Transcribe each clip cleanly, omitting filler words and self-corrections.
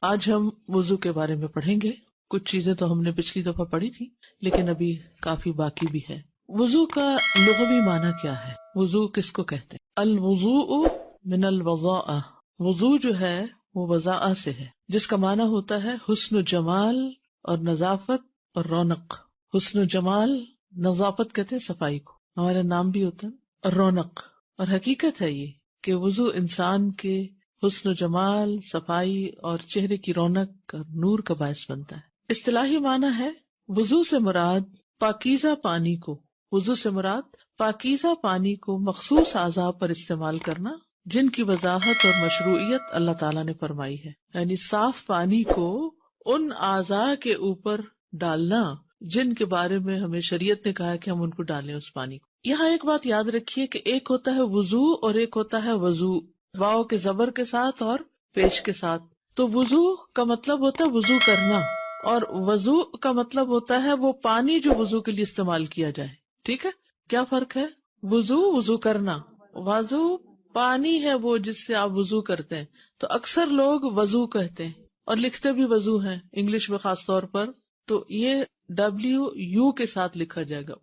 آج ہم وضو کے بارے میں پڑھیں گے. کچھ چیزیں تو ہم نے پچھلی دفعہ پڑھی تھی لیکن ابھی کافی باقی بھی ہے. وضو کا لغوی معنی کیا ہے؟ وضو کس کو کہتے ہیں؟ الوضوء من الوضاء. وضو جو ہے وہ وضاء سے ہے، جس کا معنی ہوتا ہے حسن و جمال اور نظافت اور رونق. حسن و جمال، نظافت کہتے ہیں صفائی کو، ہمارا نام بھی ہوتا ہے، اور رونق. اور حقیقت ہے یہ کہ وضو انسان کے حسن و جمال، صفائی اور چہرے کی رونق اور نور کا باعث بنتا ہے. اصطلاحی معنی ہے وضو سے مراد پاکیزہ پانی کو، وضو سے مراد پاکیزہ پانی کو مخصوص اعضاء پر استعمال کرنا جن کی وضاحت اور مشروعیت اللہ تعالیٰ نے فرمائی ہے. یعنی صاف پانی کو ان اعضاء کے اوپر ڈالنا جن کے بارے میں ہمیں شریعت نے کہا کہ ہم ان کو ڈالیں اس پانی کو. یہاں ایک بات یاد رکھیے کہ ایک ہوتا ہے وضو اور ایک ہوتا ہے وضو، واو کے زبر کے ساتھ اور پیش کے ساتھ. تو وضو کا مطلب ہوتا ہے وضو کرنا، اور وضو کا مطلب ہوتا ہے وہ پانی جو وضو کے لیے استعمال کیا جائے. ٹھیک ہے، کیا فرق ہے؟ وضو کرنا، وضو پانی ہے وہ جس سے آپ وضو کرتے ہیں. تو اکثر لوگ وضو کہتے ہیں اور لکھتے بھی وضو ہیں انگلش میں خاص طور پر، تو یہ WU کے ساتھ لکھا جائے گا.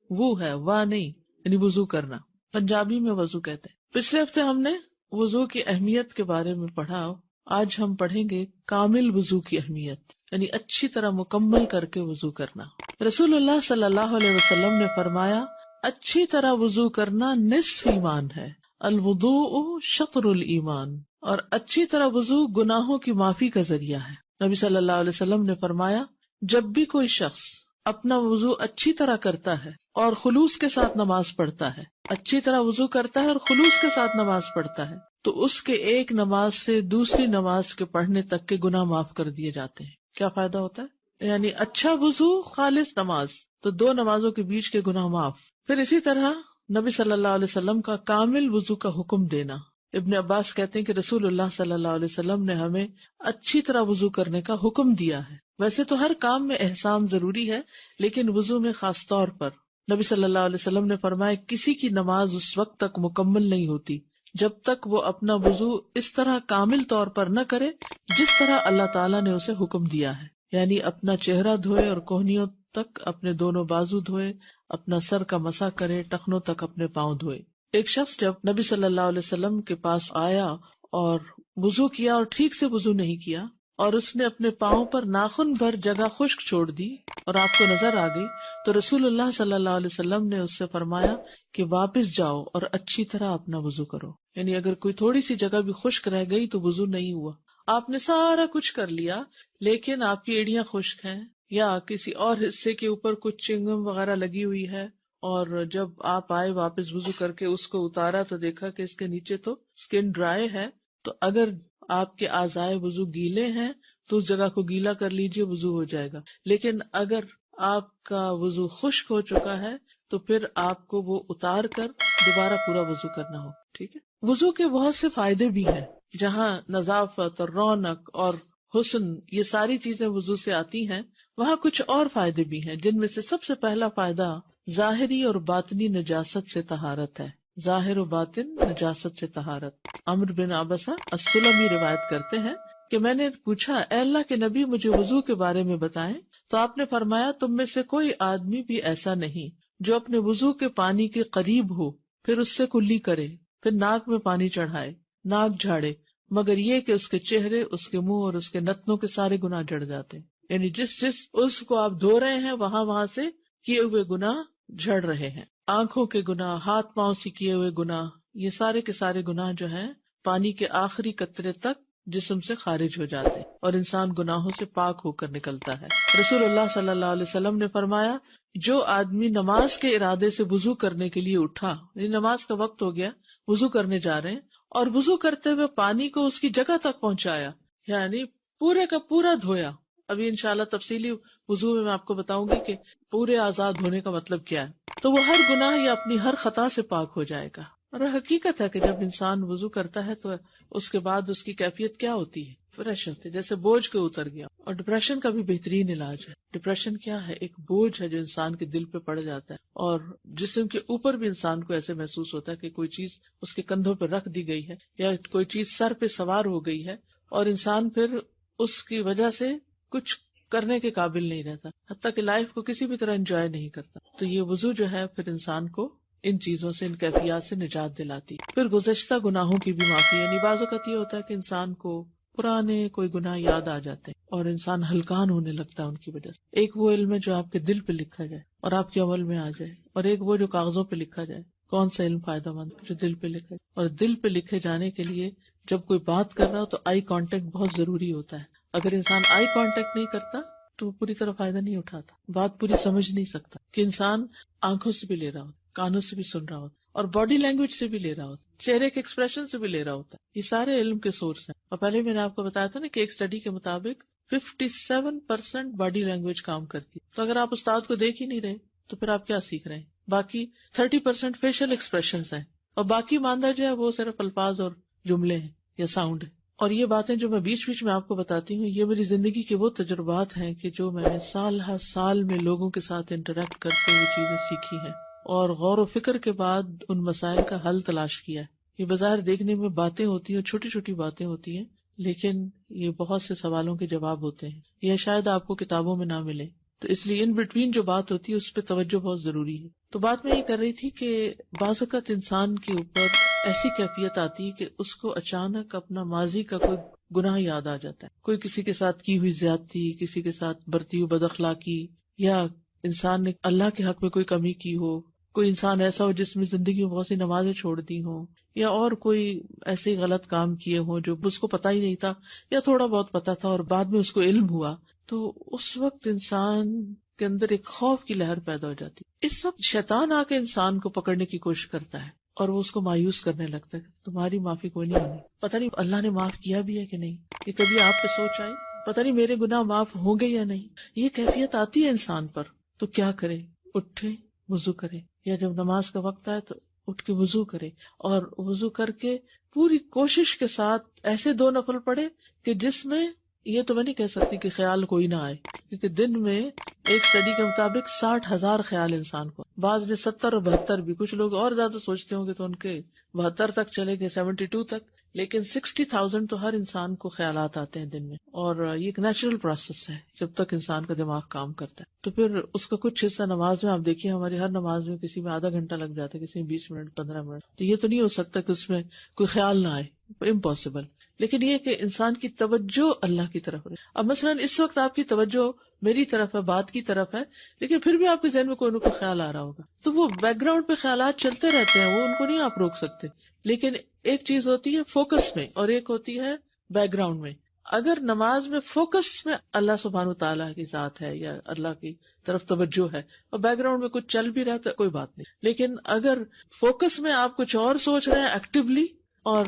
وہ ہے، وا نہیں، یعنی وضو کرنا. پنجابی میں وضو کہتے ہیں. پچھلے ہفتے ہم نے وضو کی اہمیت کے بارے میں پڑھا. آج ہم پڑھیں گے کامل وضو کی اہمیت، یعنی اچھی طرح مکمل کر کے وضو کرنا. رسول اللہ صلی اللہ علیہ وسلم نے فرمایا اچھی طرح وضو کرنا نصف ایمان ہے. الوضوء شطر الایمان. اور اچھی طرح وضو گناہوں کی معافی کا ذریعہ ہے. نبی صلی اللہ علیہ وسلم نے فرمایا جب بھی کوئی شخص اپنا وضو اچھی طرح کرتا ہے اور خلوص کے ساتھ نماز پڑھتا ہے، اچھی طرح وضو کرتا ہے اور خلوص کے ساتھ نماز پڑھتا ہے، تو اس کے ایک نماز سے دوسری نماز کے پڑھنے تک کے گناہ معاف کر دیے جاتے ہیں. کیا فائدہ ہوتا ہے؟ یعنی اچھا وضو، خالص نماز، تو دو نمازوں کے بیچ کے گناہ معاف. پھر اسی طرح نبی صلی اللہ علیہ وسلم کا کامل وضو کا حکم دینا. ابن عباس کہتے ہیں کہ رسول اللہ صلی اللہ علیہ وسلم نے ہمیں اچھی طرح وضو کرنے کا حکم دیا ہے. ویسے تو ہر کام میں احسان ضروری ہے لیکن وضو میں خاص طور پر. نبی صلی اللہ علیہ وسلم نے فرمایا کسی کی نماز اس وقت تک مکمل نہیں ہوتی جب تک وہ اپنا وضو اس طرح کامل طور پر نہ کرے جس طرح اللہ تعالیٰ نے اسے حکم دیا ہے. یعنی اپنا چہرہ دھوئے اور کوہنیوں تک اپنے دونوں بازو دھوئے، اپنا سر کا مسح کرے، ٹخنوں تک اپنے پاؤں دھوئے. ایک شخص جب نبی صلی اللہ علیہ وسلم کے پاس آیا اور وضو کیا اور ٹھیک سے وضو نہیں کیا اور اس نے اپنے پاؤں پر ناخن بھر جگہ خشک چھوڑ دی اور آپ کو نظر آ گئی، تو رسول اللہ صلی اللہ علیہ وسلم نے اس سے فرمایا کہ واپس جاؤ اور اچھی طرح اپنا وضو کرو. یعنی اگر کوئی تھوڑی سی جگہ بھی خشک رہ گئی تو وضو نہیں ہوا. آپ نے سارا کچھ کر لیا لیکن آپ کی ایڑیاں خشک ہیں یا کسی اور حصے کے اوپر کچھ چنگم وغیرہ لگی ہوئی ہے، اور جب آپ آئے واپس وضو کر کے اس کو اتارا تو دیکھا کہ اس کے نیچے تو سکن ڈرائی ہے، تو اگر آپ کے اعضائے وضو گیلے ہیں تو اس جگہ کو گیلا کر لیجئے، وضو ہو جائے گا. لیکن اگر آپ کا وضو خشک ہو چکا ہے تو پھر آپ کو وہ اتار کر دوبارہ پورا وضو کرنا ہو. ٹھیک ہے. وضو کے بہت سے فائدے بھی ہیں. جہاں نظافت اور رونق اور حسن یہ ساری چیزیں وضو سے آتی ہیں، وہاں کچھ اور فائدے بھی ہیں جن میں سے سب سے پہلا فائدہ ظاہری اور باطنی نجاست سے طہارت ہے. ظاہر و باطن نجاست سے طہارت. عمرو بن عبسہ السلمی روایت کرتے ہیں کہ میں نے پوچھا اے اللہ کے نبی مجھے وضو کے بارے میں بتائیں، تو آپ نے فرمایا تم میں سے کوئی آدمی بھی ایسا نہیں جو اپنے وضو کے پانی کے قریب ہو پھر اس سے کلی کرے، پھر ناک میں پانی چڑھائے، ناک جھاڑے، مگر یہ کہ اس کے چہرے، اس کے منہ اور اس کے نتنوں کے سارے گناہ جڑ جاتے ہیں. یعنی جس اس کو آپ دھو رہے ہیں وہاں سے کیے ہوئے گناہ جھڑ رہے ہیں. آنکھوں کے گناہ، ہاتھ پاؤں سے کیے ہوئے گناہ، یہ سارے کے سارے گناہ جو ہیں پانی کے آخری قطرے تک جسم سے خارج ہو جاتے ہیں اور انسان گناہوں سے پاک ہو کر نکلتا ہے. رسول اللہ صلی اللہ علیہ وسلم نے فرمایا جو آدمی نماز کے ارادے سے وضو کرنے کے لیے اٹھا، یعنی نماز کا وقت ہو گیا، وضو کرنے جا رہے ہیں، اور وضو کرتے ہوئے پانی کو اس کی جگہ تک پہنچایا، یعنی پورے کا پورا دھویا. ابھی انشاءاللہ تفصیلی وضو میں آپ کو بتاؤں گی کہ پورے آزاد ہونے کا مطلب کیا ہے. تو وہ ہر گناہ یا اپنی ہر خطا سے پاک ہو جائے گا. اور حقیقت ہے کہ جب انسان وضو کرتا ہے تو اس کے بعد اس کی کیفیت کیا ہوتی ہے؟ فریش ہوتی ہے، جیسے بوجھ کے اتر گیا. اور ڈپریشن کا بھی بہترین علاج ہے. ڈپریشن کیا ہے؟ ایک بوجھ ہے جو انسان کے دل پہ پڑ جاتا ہے اور جسم کے اوپر بھی انسان کو ایسے محسوس ہوتا ہے کہ کوئی چیز اس کے کندھوں پہ رکھ دی گئی ہے یا کوئی چیز سر پہ سوار ہو گئی ہے، اور انسان پھر اس کی وجہ سے کچھ کرنے کے قابل نہیں رہتا، حتیٰ کہ لائف کو کسی بھی طرح انجوائے نہیں کرتا. تو یہ وضو جو ہے پھر انسان کو ان چیزوں سے، ان کیفیات سے نجات دلاتی. پھر گزشتہ گناہوں کی بھی معافی. یعنی بعض اوقات یہ ہوتا ہے کہ انسان کو پرانے کوئی گناہ یاد آ جاتے ہیں اور انسان ہلکان ہونے لگتا ہے ان کی وجہ سے. ایک وہ علم ہے جو آپ کے دل پہ لکھا جائے اور آپ کے عمل میں آ جائے، اور ایک وہ جو کاغذوں پہ لکھا جائے. کون سا علم فائدہ مند؟ جو دل پہ لکھا جائے. اور دل پہ لکھے جانے کے لیے جب کوئی بات کر رہا ہو تو آئی کانٹیکٹ بہت ضروری ہوتا ہے. اگر انسان آئی کانٹیکٹ نہیں کرتا تو وہ پوری طرح فائدہ نہیں اٹھاتا، بات پوری سمجھ نہیں سکتا. کہ انسان آنکھوں سے بھی لے رہا ہوتا، کانوں سے بھی سن رہا ہوتا، اور باڈی لینگویج سے بھی لے رہا ہوتا، چہرے کے ایکسپریشن سے بھی لے رہا ہوتا. یہ سارے علم کے سورس ہیں. اور پہلے میں نے آپ کو بتایا تھا نا کہ ایک اسٹڈی کے مطابق 57% باڈی لینگویج کام کرتی ہے. تو اگر آپ استاد کو دیکھ ہی نہیں رہے تو پھر آپ کیا سیکھ رہے ہیں؟ باقی 30% فیشل ایکسپریشنز ہیں، اور باقی ماندہ جو ہے وہ صرف الفاظ اور جملے ہیں یا ساؤنڈ ہے. اور یہ باتیں جو میں بیچ بیچ میں آپ کو بتاتی ہوں، یہ میری زندگی کے وہ تجربات ہیں کہ جو میں نے سال ہر سال میں لوگوں کے ساتھ انٹریکٹ کرتے ہوئے چیزیں سیکھی ہیں، اور غور و فکر کے بعد ان مسائل کا حل تلاش کیا ہے. یہ بظاہر دیکھنے میں باتیں ہوتی ہیں، چھوٹی چھوٹی باتیں ہوتی ہیں، لیکن یہ بہت سے سوالوں کے جواب ہوتے ہیں. یہ شاید آپ کو کتابوں میں نہ ملے، تو اس لیے ان بٹوین جو بات ہوتی ہے اس پہ توجہ بہت ضروری ہے. تو بات میں یہ کر رہی تھی کہ بعض اوقات انسان کے اوپر ایسی کیفیت آتی ہے کہ اس کو اچانک اپنا ماضی کا کوئی گناہ یاد آ جاتا ہے. کوئی کسی کے ساتھ کی ہوئی زیادتی، کسی کے ساتھ برتی ہوئی بد اخلاقی، یا انسان نے اللہ کے حق میں کوئی کمی کی ہو. کوئی انسان ایسا ہو جس میں زندگی میں بہت سی نمازیں چھوڑ دی ہوں، یا اور کوئی ایسے غلط کام کیے ہوں جو اس کو پتہ ہی نہیں تھا، یا تھوڑا بہت پتہ تھا اور بعد میں اس کو علم ہوا. تو اس وقت انسان کے اندر ایک خوف کی لہر پیدا ہو جاتی. اس وقت شیطان آ کے انسان کو پکڑنے کی کوشش کرتا ہے اور وہ اس کو مایوس کرنے لگتا ہے کہ تمہاری معافی کوئی نہیں ہونی، پتہ نہیں اللہ نے معاف کیا بھی ہے کہ نہیں. یہ کبھی آپ پہ سوچ آئی پتہ نہیں میرے گناہ معاف ہوں گے یا نہیں؟ یہ کیفیت آتی ہے انسان پر. تو کیا کرے؟ اٹھے، وضو کرے، یا جب نماز کا وقت آئے تو اٹھ کے وضو کرے، اور وضو کر کے پوری کوشش کے ساتھ ایسے 2 نفل پڑھے کہ جس میں، یہ تو میں نہیں کہہ سکتی کہ خیال کوئی نہ آئے، کیونکہ دن میں ایک اسٹڈی کے مطابق 60,000 خیال انسان کو، بعض نے 70 اور 72 بھی، کچھ لوگ اور زیادہ سوچتے ہوں گے تو ان کے 72 تک چلے گئے، 72 تک، لیکن 60,000 تو ہر انسان کو خیالات آتے ہیں دن میں. اور یہ ایک نیچرل پروسیس ہے جب تک انسان کا دماغ کام کرتا ہے. تو پھر اس کا کچھ حصہ نماز میں، آپ دیکھیے ہماری ہر نماز میں کسی میں آدھا گھنٹہ لگ جاتا ہے، کسی میں 20 منٹ، 15 منٹ. تو یہ تو نہیں ہو سکتا کہ اس میں کوئی خیال نہ آئے، امپاسبل. لیکن یہ کہ انسان کی توجہ اللہ کی طرف رہے. اب مثلاً اس وقت آپ کی توجہ میری طرف ہے، بات کی طرف ہے، لیکن پھر بھی آپ کے ذہن میں کوئی نہ کوئی خیال آ رہا ہوگا. تو وہ بیک گراؤنڈ پہ خیالات چلتے رہتے ہیں، وہ ان کو نہیں آپ روک سکتے. لیکن ایک چیز ہوتی ہے فوکس میں اور ایک ہوتی ہے بیک گراؤنڈ میں. اگر نماز میں فوکس میں اللہ سبحانہ وتعالیٰ کی ذات ہے یا اللہ کی طرف توجہ ہے، اور بیک گراؤنڈ میں کچھ چل بھی رہا ہے تو کوئی بات نہیں. لیکن اگر فوکس میں آپ کچھ اور سوچ رہے ہیں ایکٹیولی، اور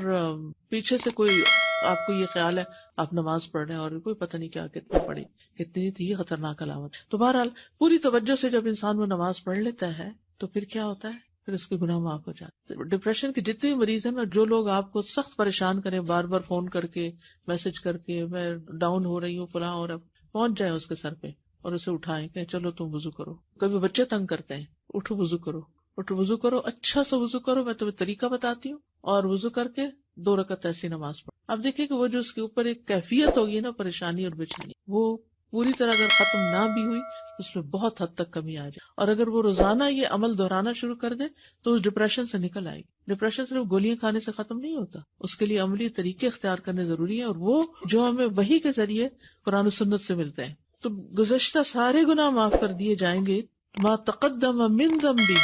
پیچھے سے کوئی آپ کو یہ خیال ہے آپ نماز پڑھ رہے ہیں اور کوئی پتہ نہیں کیا کتنی پڑھی کتنی تھی، یہ خطرناک علامت. تو بہرحال پوری توجہ سے جب انسان وہ نماز پڑھ لیتا ہے تو پھر کیا ہوتا ہے، پھر اس کے گناہ معاف ہو جاتے. ڈپریشن کے جتنے مریض ہیں نا، جو لوگ آپ کو سخت پریشان کریں، بار بار فون کر کے، میسج کر کے، میں ڈاؤن ہو رہی ہوں فلاں، اور اب پہنچ جائیں اس کے سر پہ اور اسے اٹھائیں کہ چلو تم وضو کرو. کبھی بچے تنگ کرتے ہیں، اٹھو وضو کرو، اٹھو وضو کرو، اچھا سا وضو کرو، میں تمہیں طریقہ بتاتی ہوں، اور وضو کر کے 2 رکعت ایسی نماز پڑھو. اب دیکھیں کہ وہ جو اس کے اوپر ایک کیفیت ہوگی نا پریشانی اور بے چینی، وہ پوری طرح اگر ختم نہ بھی ہوئی تو اس میں بہت حد تک کمی آ جائے. اور اگر وہ روزانہ یہ عمل دہرانا شروع کر دے تو اس ڈپریشن سے نکل آئے گی. ڈپریشن صرف گولیاں کھانے سے ختم نہیں ہوتا، اس کے لیے عملی طریقے اختیار کرنے ضروری ہیں، اور وہ جو ہمیں وحی کے ذریعے قرآن و سنت سے ملتے ہیں. تو گزشتہ سارے گناہ معاف کر دیے جائیں گے، ما تقدم من ذنبہ،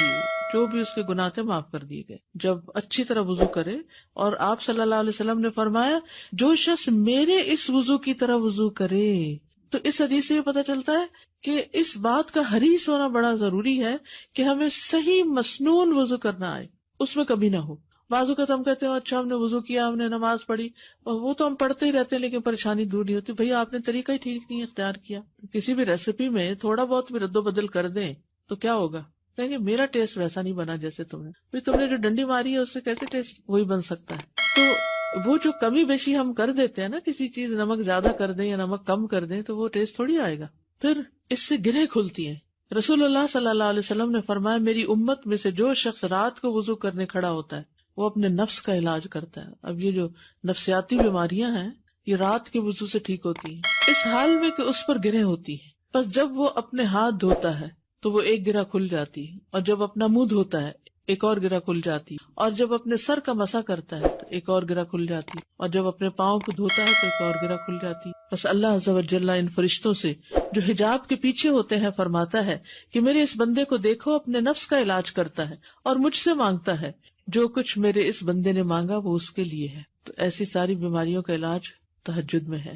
جو بھی اس کے گناہ تھے معاف کر دیے گئے جب اچھی طرح وضو کرے. اور آپ صلی اللہ علیہ وسلم نے فرمایا جو شخص میرے اس وضو کی طرح وضو کرے. تو اس حدیث سے یہ پتہ چلتا ہے کہ اس بات کا حریص ہونا بڑا ضروری ہے کہ ہمیں صحیح مسنون وضو کرنا آئے، اس میں کبھی نہ ہو. بعض اوقات ہم کہتے ہیں اچھا ہم نے وضو کیا، ہم نے نماز پڑھی، اور وہ تو ہم پڑھتے ہی رہتے ہیں لیکن پریشانی دور نہیں ہوتی. بھئی آپ نے طریقہ ہی ٹھیک نہیں اختیار کیا. کسی بھی ریسیپی میں تھوڑا بہت بھی رد و بدل کر دیں تو کیا ہوگا، کہیں گے میرا ٹیسٹ ویسا نہیں بنا جیسے تم نے. بھئی تم نے جو ڈنڈی ماری ہے اس سے کیسے ٹیسٹ وہی بن سکتا ہے. تو وہ جو کمی بیشی ہم کر دیتے ہیں نا، کسی چیز نمک زیادہ کر دیں یا نمک کم کر دیں تو وہ ٹیسٹ تھوڑی آئے گا. پھر اس سے گرہیں کھلتی ہیں. رسول اللہ صلی اللہ علیہ وسلم نے فرمایا میری امت میں سے جو شخص رات کو وضو کرنے کھڑا ہوتا ہے وہ اپنے نفس کا علاج کرتا ہے. اب یہ جو نفسیاتی بیماریاں ہیں یہ رات کے وضو سے ٹھیک ہوتی ہے، اس حال میں کہ اس پر گرہیں ہوتی ہیں. بس جب وہ اپنے ہاتھ دھوتا ہے تو وہ ایک گرہ کھل جاتی ہے، اور جب اپنا منہ دھوتا ہے ایک اور گرہ کھل جاتی ہے، اور جب اپنے سر کا مسح کرتا ہے تو ایک اور گرہ کھل جاتی ہے، اور جب اپنے پاؤں کو دھوتا ہے تو ایک اور گرہ کھل جاتی ہے. بس اللہ عز و جل ان فرشتوں سے جو حجاب کے پیچھے ہوتے ہیں فرماتا ہے کہ میرے اس بندے کو دیکھو، اپنے نفس کا علاج کرتا ہے اور مجھ سے مانگتا ہے، جو کچھ میرے اس بندے نے مانگا وہ اس کے لیے ہے. تو ایسی ساری بیماریوں کا علاج تہجد میں ہے.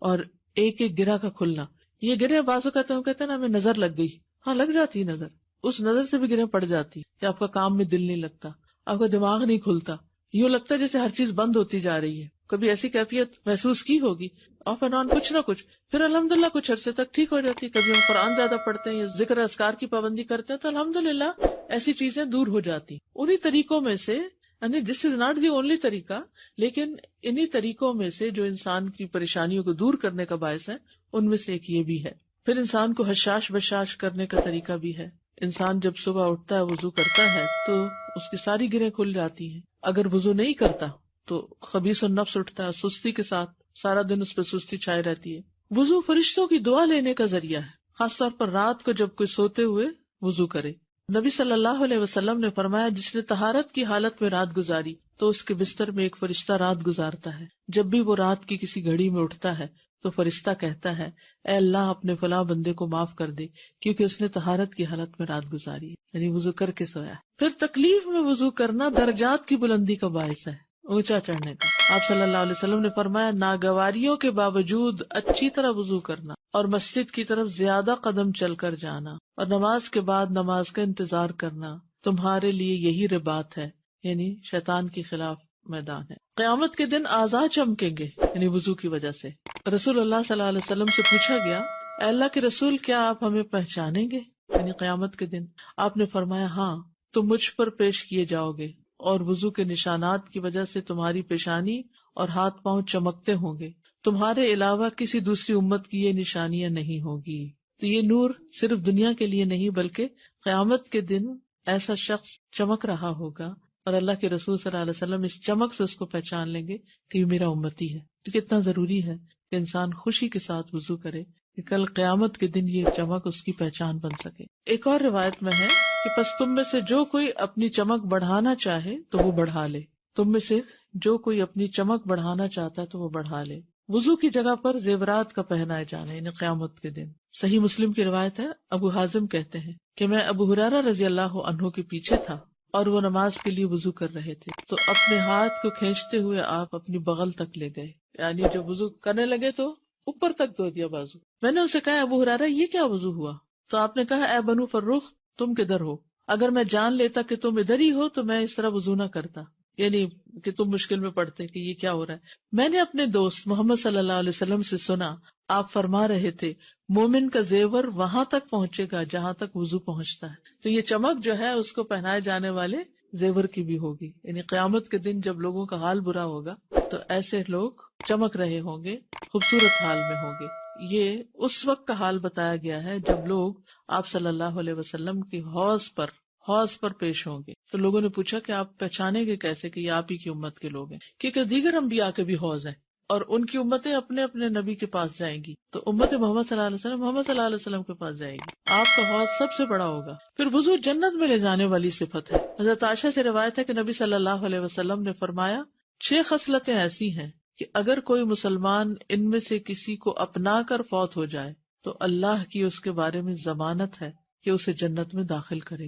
اور ایک ایک گرہ کا کھلنا، یہ گرہ بازو کہتے ہیں نا ہمیں نظر لگ گئی، ہاں لگ جاتی ہے نظر، اس نظر سے بھی گرہ پڑ جاتی کہ آپ کا کام میں دل نہیں لگتا، آپ کا دماغ نہیں کھلتا، یوں لگتا ہے جیسے ہر چیز بند ہوتی جا رہی ہے. کبھی ایسی کیفیت محسوس کی ہوگی، آف اینڈ آن کچھ نہ کچھ، پھر الحمدللہ کچھ عرصے تک ٹھیک ہو جاتی. کبھی ہم قرآن زیادہ پڑھتے ہیں یا ذکر اذکار کی پابندی کرتے ہیں تو الحمدللہ ایسی چیزیں دور ہو جاتی. انہی طریقوں میں سے، یعنی دس از ناٹ دی اونلی طریقہ، لیکن انہی طریقوں میں سے جو انسان کی پریشانیوں کو دور کرنے کا باعث ہے ان میں سے ایک یہ بھی ہے. پھر انسان کو حشاش بشاش کرنے کا طریقہ بھی ہے. انسان جب صبح اٹھتا ہے وضو کرتا ہے تو اس کی ساری گرہیں کھل جاتی ہیں. اگر وضو نہیں کرتا تو خبیث النفس اٹھتا ہے سستی کے ساتھ، سارا دن اس پہ سستی چھائے رہتی ہے. وضو فرشتوں کی دعا لینے کا ذریعہ ہے، خاص طور پر رات کو جب کوئی سوتے ہوئے وضو کرے. نبی صلی اللہ علیہ وسلم نے فرمایا جس نے طہارت کی حالت میں رات گزاری تو اس کے بستر میں ایک فرشتہ رات گزارتا ہے. جب بھی وہ رات کی کسی گھڑی میں اٹھتا ہے تو فرشتہ کہتا ہے اے اللہ اپنے فلاں بندے کو معاف کر دے کیونکہ اس نے طہارت کی حالت میں رات گزاری ہے، یعنی وضو کر کے سویا. پھر تکلیف میں وضو کرنا درجات کی بلندی کا باعث ہے، اونچا چڑھنے کا. آپ صلی اللہ علیہ وسلم نے فرمایا ناگواریوں کے باوجود اچھی طرح وضو کرنا اور مسجد کی طرف زیادہ قدم چل کر جانا اور نماز کے بعد نماز کا انتظار کرنا تمہارے لیے یہی رباط ہے، یعنی شیطان کے خلاف میدان ہے. قیامت کے دن اعضاء چمکیں گے یعنی وضو کی وجہ سے. رسول اللہ صلی اللہ علیہ وسلم سے پوچھا گیا اے اللہ کے رسول کیا آپ ہمیں پہچانیں گے یعنی قیامت کے دن؟ آپ نے فرمایا ہاں، تم مجھ پر پیش کیے جاؤ گے اور وضو کے نشانات کی وجہ سے تمہاری پیشانی اور ہاتھ پاؤں چمکتے ہوں گے، تمہارے علاوہ کسی دوسری امت کی یہ نشانیاں نہیں ہوگی. تو یہ نور صرف دنیا کے لیے نہیں بلکہ قیامت کے دن ایسا شخص چمک رہا ہوگا اور اللہ کے رسول صلی اللہ علیہ وسلم اس چمک سے اس کو پہچان لیں گے کہ یہ میرا امتی ہے. تو کتنا ضروری ہے کہ انسان خوشی کے ساتھ وضو کرے کہ کل قیامت کے دن یہ چمک اس کی پہچان بن سکے. ایک اور روایت میں ہے کہ پس تم میں سے جو کوئی اپنی چمک بڑھانا چاہے تو وہ بڑھا لے. تم میں سے جو کوئی اپنی چمک بڑھانا چاہتا ہے تو وہ بڑھا لے. وضو کی جگہ پر زیورات کا پہنائے جانا یعنی قیامت کے دن. صحیح مسلم کی روایت ہے، ابو حازم کہتے ہیں کہ میں ابو ہریرہ رضی اللہ عنہ کے پیچھے تھا اور وہ نماز کے لیے وضو کر رہے تھے تو اپنے ہاتھ کو کھینچتے ہوئے آپ اپنی بغل تک لے گئے، یعنی جب وضو کرنے لگے تو اوپر تک دھو دیا بازو. میں نے اسے کہا ابو ہریرہ یہ کیا وضو ہوا؟ تو آپ نے کہا اے بنو فروخ تم کدھر ہو؟ اگر میں جان لیتا کہ تم ادھر ہی ہو تو میں اس طرح وضو نہ کرتا، یعنی کہ تم مشکل میں پڑتے کہ یہ کیا ہو رہا ہے. میں نے اپنے دوست محمد صلی اللہ علیہ وسلم سے سنا آپ فرما رہے تھے مومن کا زیور وہاں تک پہنچے گا جہاں تک وضو پہنچتا ہے. تو یہ چمک جو ہے اس کو پہنائے جانے والے زیور کی بھی ہوگی، یعنی قیامت کے دن جب لوگوں کا حال برا ہوگا تو ایسے لوگ چمک رہے ہوں گے، خوبصورت حال میں ہوں گے. یہ اس وقت کا حال بتایا گیا ہے جب لوگ آپ صلی اللہ علیہ وسلم کی حوض پر پیش ہوں گے. تو لوگوں نے پوچھا کہ آپ پہچانیں گے کیسے کہ یہ آپ ہی کی امت کے لوگ ہیں؟ کیونکہ دیگر انبیاء کے بھی حوض ہیں اور ان کی امتیں اپنے اپنے نبی کے پاس جائیں گی. تو امت محمد صلی اللہ علیہ وسلم محمد صلی اللہ علیہ وسلم کے پاس جائے گی، آپ کا حوض سب سے بڑا ہوگا. پھر وضو جنت میں لے جانے والی صفت ہے. حضرت عائشہ سے روایت ہے کہ نبی صلی اللہ علیہ وسلم نے فرمایا 6 خصلتیں ایسی ہیں کہ اگر کوئی مسلمان ان میں سے کسی کو اپنا کر فوت ہو جائے تو اللہ کی اس کے بارے میں ضمانت ہے کہ اسے جنت میں داخل کرے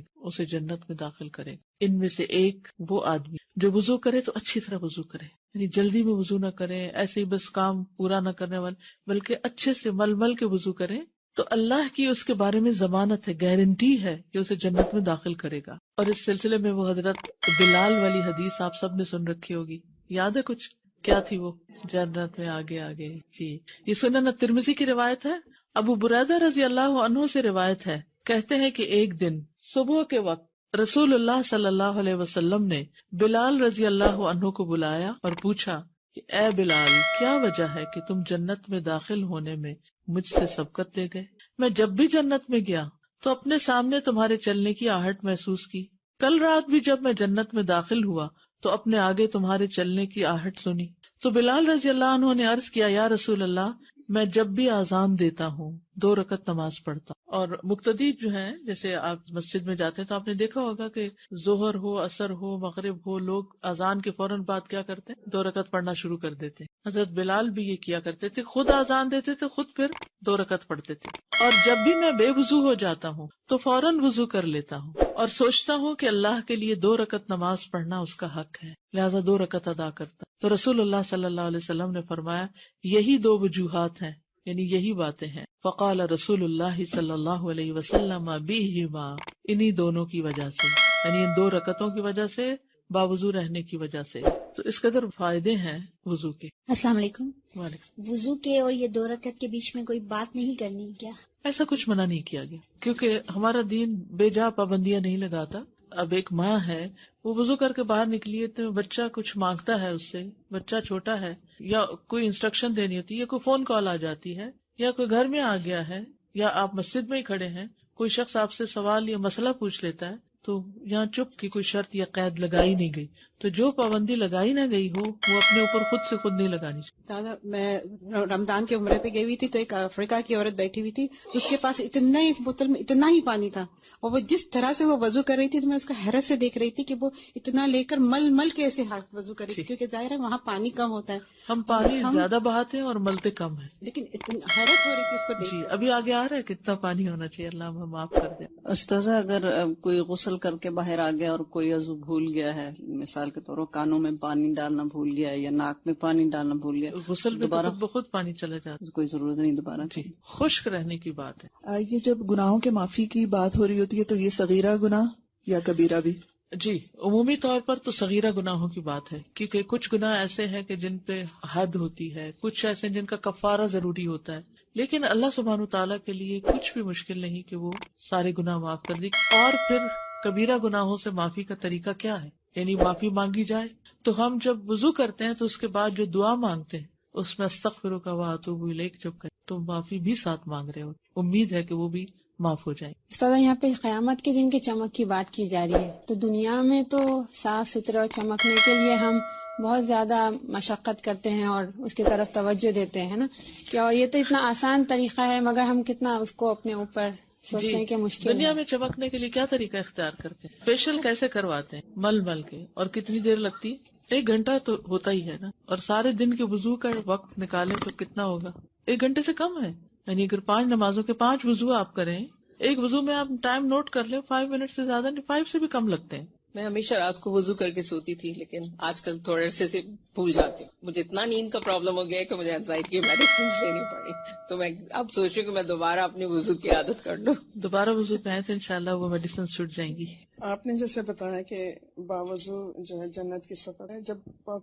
گا. ان میں سے ایک وہ آدمی جو وضو کرے تو اچھی طرح وضو کرے، یعنی جلدی میں وضو نہ کرے، ایسے ہی بس کام پورا نہ کرنے والے، بلکہ اچھے سے مل مل کے وضو کرے تو اللہ کی اس کے بارے میں ضمانت ہے، گارنٹی ہے کہ اسے جنت میں داخل کرے گا. اور اس سلسلے میں وہ حضرت بلال والی حدیث آپ سب نے سن رکھی ہوگی، یاد ہے کچھ؟ کیا تھی وہ؟ جنت میں آگے آگے. جی، یہ سنن ترمذی کی روایت ہے. ابو بریدہ رضی اللہ عنہ سے روایت ہے، کہتے ہیں کہ ایک دن صبح کے وقت رسول اللہ صلی اللہ علیہ وسلم نے بلال رضی اللہ عنہ کو بلایا اور پوچھا کہ اے بلال، کیا وجہ ہے کہ تم جنت میں داخل ہونے میں مجھ سے سبقت لے گئے؟ میں جب بھی جنت میں گیا تو اپنے سامنے تمہارے چلنے کی آہٹ محسوس کی. کل رات بھی جب میں جنت میں داخل ہوا تو اپنے آگے تمہارے چلنے کی آہٹ سنی. تو بلال رضی اللہ عنہ نے عرض کیا یا رسول اللہ میں جب بھی اذان دیتا ہوں 2 رکعت نماز پڑھتا ہوں. اور مقتدی جو ہیں جیسے آپ مسجد میں جاتے ہیں تو آپ نے دیکھا ہوگا کہ ظہر ہو عصر ہو مغرب ہو لوگ اذان کے فوراً بعد کیا کرتے ہیں 2 رکعت پڑھنا شروع کر دیتے ہیں. حضرت بلال بھی یہ کیا کرتے تھے, خود اذان دیتے تھے خود پھر 2 رکعت پڑھتے تھے. اور جب بھی میں بے وضو ہو جاتا ہوں تو فوراً وضو کر لیتا ہوں اور سوچتا ہوں کہ اللہ کے لیے 2 رکعت نماز پڑھنا اس کا حق ہے, لہٰذا 2 رکعت ادا کرتا. تو رسول اللہ صلی اللہ علیہ وسلم نے فرمایا یہی 2 وجوہات ہیں, یعنی یہی باتیں ہیں. فقال رسول اللہ صلی اللہ علیہ وسلم بہما, انہی دونوں کی وجہ سے, یعنی ان 2 رکعتوں کی وجہ سے, باوضو رہنے کی وجہ سے. تو اس قدر فائدے ہیں وضو کے. السلام علیکم. وعلیکم. وضو کے اور یہ 2 رکعت کے بیچ میں کوئی بات نہیں کرنی کیا؟ ایسا کچھ منع نہیں کیا گیا کیونکہ ہمارا دین بے جا پابندیاں نہیں لگاتا. اب ایک ماں ہے وہ وضو کر کے باہر نکلی ہے تو بچہ کچھ مانگتا ہے اس سے, بچہ چھوٹا ہے, یا کوئی انسٹرکشن دینی ہوتی ہے, یا کوئی فون کال آ جاتی ہے, یا کوئی گھر میں آ گیا ہے, یا آپ مسجد میں ہی کھڑے ہیں, کوئی شخص آپ سے سوال یا مسئلہ پوچھ لیتا ہے, تو یہاں چپ کی کوئی شرط یا قید لگائی نہیں گئی. تو جو پابندی لگائی نہ گئی ہو وہ اپنے اوپر خود سے خود نہیں لگانی چاہیے. دادا میں رمضان کے عمرے پہ گئی ہوئی تھی تو ایک افریقہ کی عورت بیٹھی ہوئی تھی, اس کے پاس اتنا ہی اس بوتل میں اتنا ہی پانی تھا, اور وہ جس طرح سے وہ وضو کر رہی تھی تو میں اس کو حیرت سے دیکھ رہی تھی کہ وہ اتنا لے کر مل مل کے ایسے ہاتھ وضو کر رہی تھی, کیونکہ ظاہر ہے وہاں پانی کم ہوتا ہے. ہم پانی زیادہ بہاتے ہیں اور ملتے کم ہیں, لیکن حیرت ہو رہی تھی اس کو دیکھ. جی ابھی آگے آ رہا ہے کتنا پانی ہونا چاہیے, اللہ ہمیں معاف کر دے. استاذہ اگر کوئی غسل کر کے باہر آ گیا اور کوئی عضو بھول گیا ہے, مثال کے طور پر کانوں میں پانی ڈالنا بھول گیا ہے یا ناک میں پانی ڈالنا بھول گیا, غسل میں تو خود بخود پانی چلا جاتا ہے, کوئی ضرورت نہیں دوبارہ. جی خشک رہنے کی بات ہے. یہ جب گناہوں کے معافی کی بات ہو رہی ہوتی ہے تو یہ صغیرہ گناہ یا کبیرہ بھی؟ جی عمومی طور پر تو صغیرہ گناہوں کی بات ہے, کیونکہ کچھ گناہ ایسے ہیں کہ جن پہ حد ہوتی ہے, کچھ ایسے جن کا کفارہ ضروری ہوتا ہے, لیکن اللہ سبحانہ وتعالیٰ کے لیے کچھ بھی مشکل نہیں کہ وہ سارے گناہ معاف کر دے. اور پھر کبیرہ گناہوں سے معافی کا طریقہ کیا ہے, یعنی معافی مانگی جائے. تو ہم جب وضو کرتے ہیں تو اس کے بعد جو دعا مانگتے ہیں اس میں استغفرک و اتوب الیک جب کریں تو معافی بھی ساتھ مانگ رہے ہو, امید ہے کہ وہ بھی معاف ہو جائیں. استاد یہاں پہ قیامت کے دن کی چمک کی بات کی جا رہی ہے, تو دنیا میں تو صاف ستھرا چمکنے کے لیے ہم بہت زیادہ مشقت کرتے ہیں اور اس کی طرف توجہ دیتے ہیں نا, کہ اور یہ تو اتنا آسان طریقہ ہے مگر ہم کتنا اس کو اپنے اوپر سوچتے ہیں کہ مشکل دنیا ہے. میں چمکنے کے لیے کیا طریقہ اختیار کرتے ہیں, فیشل کیسے کرواتے ہیں, مل مل کے, اور کتنی دیر لگتی ہے, 1 گھنٹہ تو ہوتا ہی ہے نا, اور سارے دن کے وضو کا وقت نکالیں تو کتنا ہوگا, 1 گھنٹے سے کم ہے. یعنی اگر 5 نمازوں کے 5 وضو آپ کریں, ایک وضو میں آپ ٹائم نوٹ کر لیں, 5 منٹ سے زیادہ نہیں, 5 سے بھی کم لگتے ہیں. میں ہمیشہ رات کو وضو کر کے سوتی تھی, لیکن آج کل تھوڑے سے بھول جاتی ہوں. مجھے اتنا نیند کا پرابلم ہو گیا ہے کہ مجھے اینزائٹی کی میڈیسنز لینی پڑی, تو میں اب سوچ رہی ہوں کہ میں دوبارہ اپنی وضو کی عادت کر لوں. دوبارہ وضو پہ آئے تو انشاءاللہ وہ میڈیسن چھوٹ جائیں گی. آپ نے جیسے بتایا کہ باوضو جو ہے جنت کی سفر ہے, جب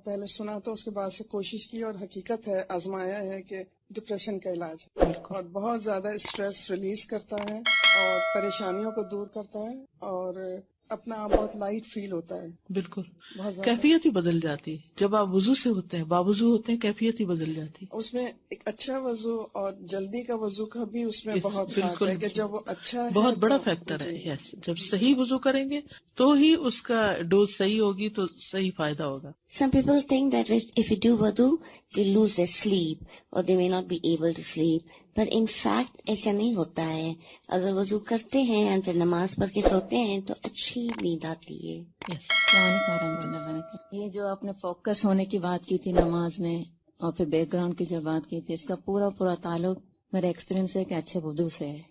پہلے سنا تو اس کے بعد سے کوشش کی اور حقیقت ہے آزمایا ہے کہ ڈپریشن کا علاج ہے اور بہت زیادہ اسٹریس ریلیز کرتا ہے اور پریشانیوں کو دور کرتا ہے اور اپنا آپ بہت لائٹ فیل ہوتا ہے. بالکل بہت زیادہ کیفیت ہی بدل جاتی ہے جب آپ وضو سے ہوتے ہیں, باوضو ہوتے ہیں, کیفیت ہی بدل جاتی ہے. اس میں ایک اچھا وضو اور جلدی کا وضو کا بھی اس میں بہت فرق بالکل ہے کہ جب وہ اچھا ہے بہت بڑا تو فیکٹر ہے. جی. یس جب صحیح وضو کریں گے تو ہی اس کا ڈوز صحیح ہوگی تو صحیح فائدہ ہوگا. Some people think that if you do wudu, they lose their sleep or they may not be able to sleep. But in fact, ایسا نہیں ہوتا ہے. اگر وضو کرتے ہیں اور پھر نماز پڑھ کے سوتے ہیں تو اچھی نیند آتی ہے. السلام علیکم ورحمۃ اللہ وبرکاتہ. یہ جو آپ نے فوکس ہونے کی بات کی تھی نماز میں اور پھر بیک گراؤنڈ کی جو بات کی تھی, اس کا پورا تعلق میرا ایکسپیرینس ہے کہ اچھے وضو سے ہے.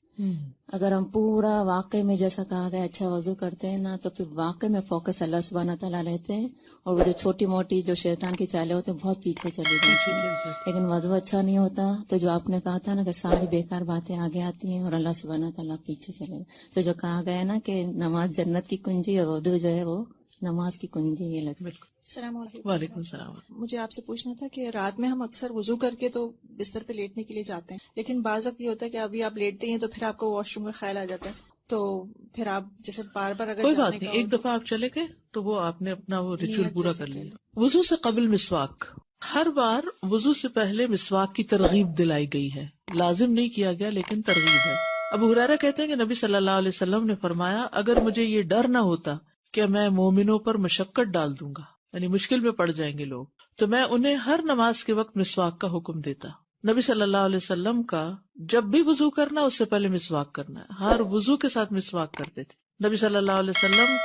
اگر ہم پورا واقعی میں جیسا کہا گیا اچھا وضو کرتے ہیں نا, تو پھر واقعی میں فوکس اللہ سبحانہ تعالیٰ رہتے ہیں, اور وہ جو چھوٹی موٹی جو شیطان کی چالیں ہوتے ہیں بہت پیچھے چلی جاتی ہیں. لیکن وضو اچھا نہیں ہوتا تو جو آپ نے کہا تھا نا کہ ساری بیکار باتیں آگے آتی ہیں اور اللہ سبحانہ تعالیٰ پیچھے چلے گا. تو جو کہا گیا نا کہ نماز جنت کی کنجی اور وضو جو ہے وہ نماز کی کنجی, یہ لگتا. السلام علیکم. وعلیکم السلام. مجھے آپ سے پوچھنا تھا کہ رات میں ہم اکثر وضو کر کے تو بستر پہ لیٹنے کے لیے جاتے ہیں, لیکن بعض وقت یہ ہوتا ہے کہ ابھی آپ لیٹتے ہیں تو پھر آپ کو واش روم کا خیال آ جاتا ہے, تو پھر آپ جیسے بار بار اگر کوئی بات نہیں, ایک دفعہ آپ چلے گئے تو وہ آپ نے اپنا وہ ریچول پورا کر لیا. وضو سے قبل مسواک, ہر بار وضو سے پہلے مسواک کی ترغیب دلائی گئی ہے, لازم نہیں کیا گیا لیکن ترغیب ہے. ابو ہریرہ کہتے ہیں کہ نبی صلی اللہ علیہ وسلم نے فرمایا, اگر مجھے یہ ڈر نہ ہوتا کہ میں مومنوں پر مشقت ڈال دوں گا, یعنی مشکل میں پڑ جائیں گے لوگ, تو میں انہیں ہر نماز کے وقت مسواک کا حکم دیتا. نبی صلی اللہ علیہ وسلم کا جب بھی وضو کرنا اس سے پہلے مسواک کرنا ہے، ہر وضو کے ساتھ مسواک کرتے تھے. نبی صلی اللہ علیہ وسلم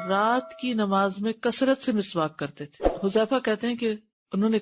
رات کی نماز میں کثرت سے مسواک کرتے تھے. حذیفہ کہتے ہیں کہ انہوں نے